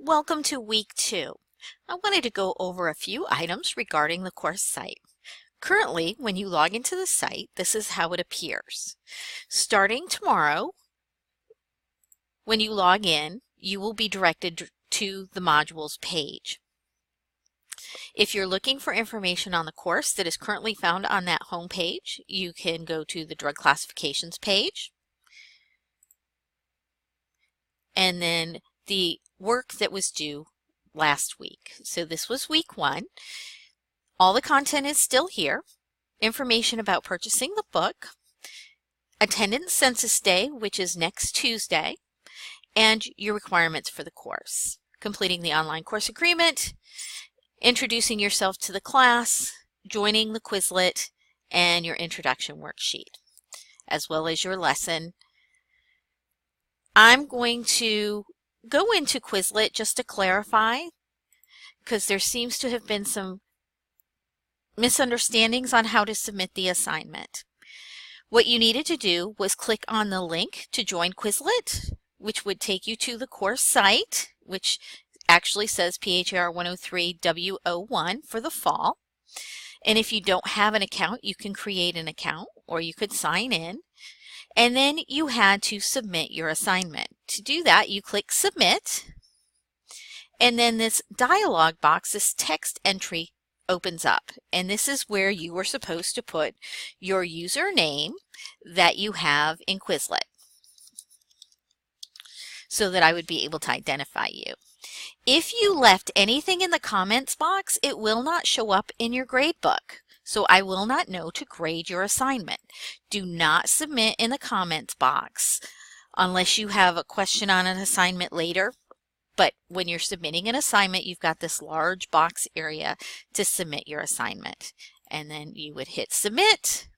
Welcome to week 2. I wanted to go over a few items regarding the course site. Currently, when you log into the site, this is how it appears. Starting tomorrow, when you log in, you will be directed to the modules page. If you're looking for information on the course that is currently found on that home page, you can go to the drug classifications page, and then the work that was due last week. So this was week 1. All the content is still here. Information about purchasing the book, attendance census day, which is next Tuesday, and your requirements for the course. Completing the online course agreement, introducing yourself to the class, joining the Quizlet, and your introduction worksheet, as well as your lesson. I'm going to go into Quizlet just to clarify, because there seems to have been some misunderstandings on how to submit the assignment. What you needed to do was click on the link to join Quizlet, which would take you to the course site, which actually says PHAR 103 W01 for the fall. And if you don't have an account, you can create an account or you could sign in. And then you had to submit your assignment. To do that, you click Submit, and then this dialog box, this text entry opens up. And this is where you were supposed to put your username that you have in Quizlet so that I would be able to identify you. If you left anything in the comments box, it will not show up in your gradebook. So I will not know to grade your assignment. Do not submit in the comments box unless you have a question on an assignment later. But when you're submitting an assignment, you've got this large box area to submit your assignment. And then you would hit submit,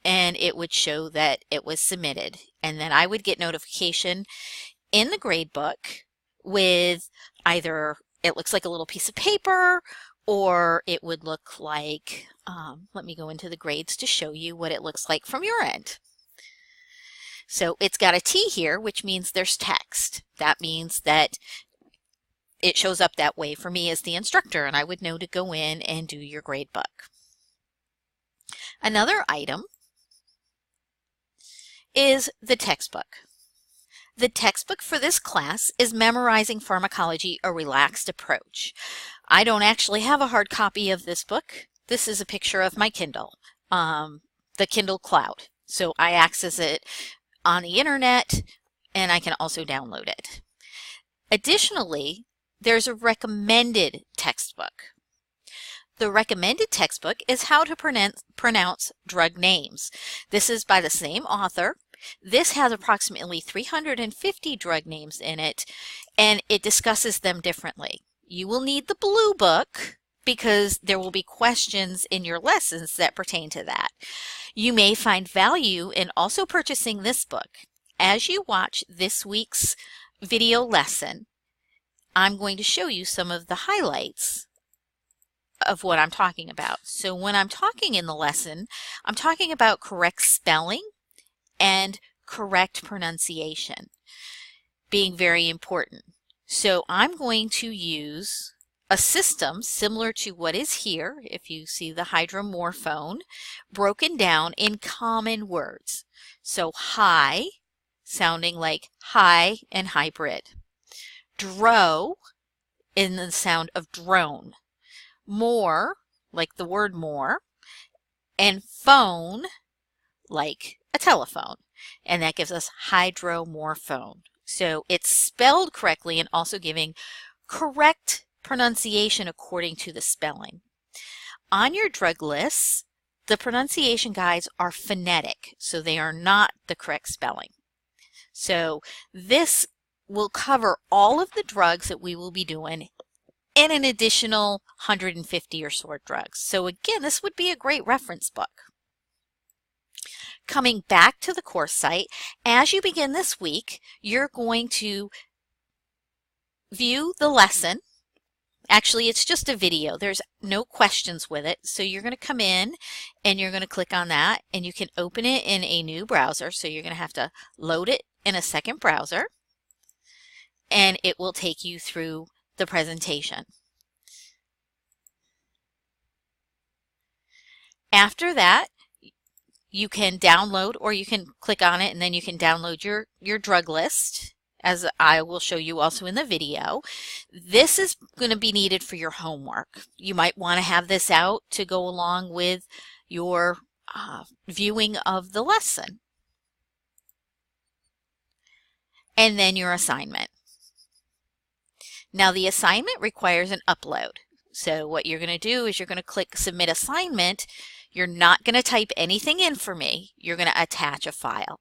and it would show that it was submitted. And then I would get notification in the gradebook with either it looks like a little piece of paper, or it would look like, let me go into the grades to show you what it looks like from your end. So it's got a T here, which means there's text. That means that it shows up that way for me as the instructor, and I would know to go in and do your grade book. Another item is the textbook. The textbook for this class is Memorizing Pharmacology, a Relaxed Approach. I don't actually have a hard copy of this book. This is a picture of my Kindle, the Kindle Cloud. So I access it on the internet, and I can also download it. Additionally, there's a recommended textbook. The recommended textbook is How to Pronounce Drug Names. This is by the same author. This has approximately 350 drug names in it, and it discusses them differently. You will need the blue book because there will be questions in your lessons that pertain to that. You may find value in also purchasing this book. As you watch this week's video lesson, I'm going to show you some of the highlights of what I'm talking about. So when I'm talking in the lesson, I'm talking about correct spelling and correct pronunciation being very important. So I'm going to use a system similar to what is here, if you see the hydromorphone, broken down in common words. So high, sounding like high and hybrid. Dro, in the sound of drone. More, like the word more. And phone, like a telephone. And that gives us hydromorphone. So it's spelled correctly and also giving correct pronunciation according to the spelling. On your drug lists, the pronunciation guides are phonetic, so they are not the correct spelling. So this will cover all of the drugs that we will be doing and an additional 150 or so drugs. So again, this would be a great reference book. Coming back to the course site, as you begin this week, you're going to view the lesson. Actually, it's just a video. There's no questions with it. So you're going to come in and you're going to click on that, and you can open it in a new browser. So you're going to have to load it in a second browser. and it will take you through the presentation. After that, you can download, or you can click on it and then you can download your drug list, as I will show you also in the video. This is going to be needed for your homework. You might want to have this out to go along with your viewing of the lesson. And then your assignment. Now the assignment requires an upload. So what you're going to do is you're going to click Submit Assignment. You're not going to type anything in for me. You're going to attach a file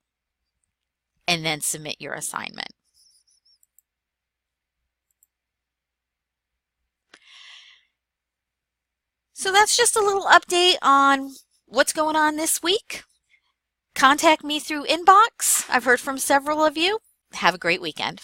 and then submit your assignment. So that's just a little update on what's going on this week. Contact me through inbox. I've heard from several of you. Have a great weekend.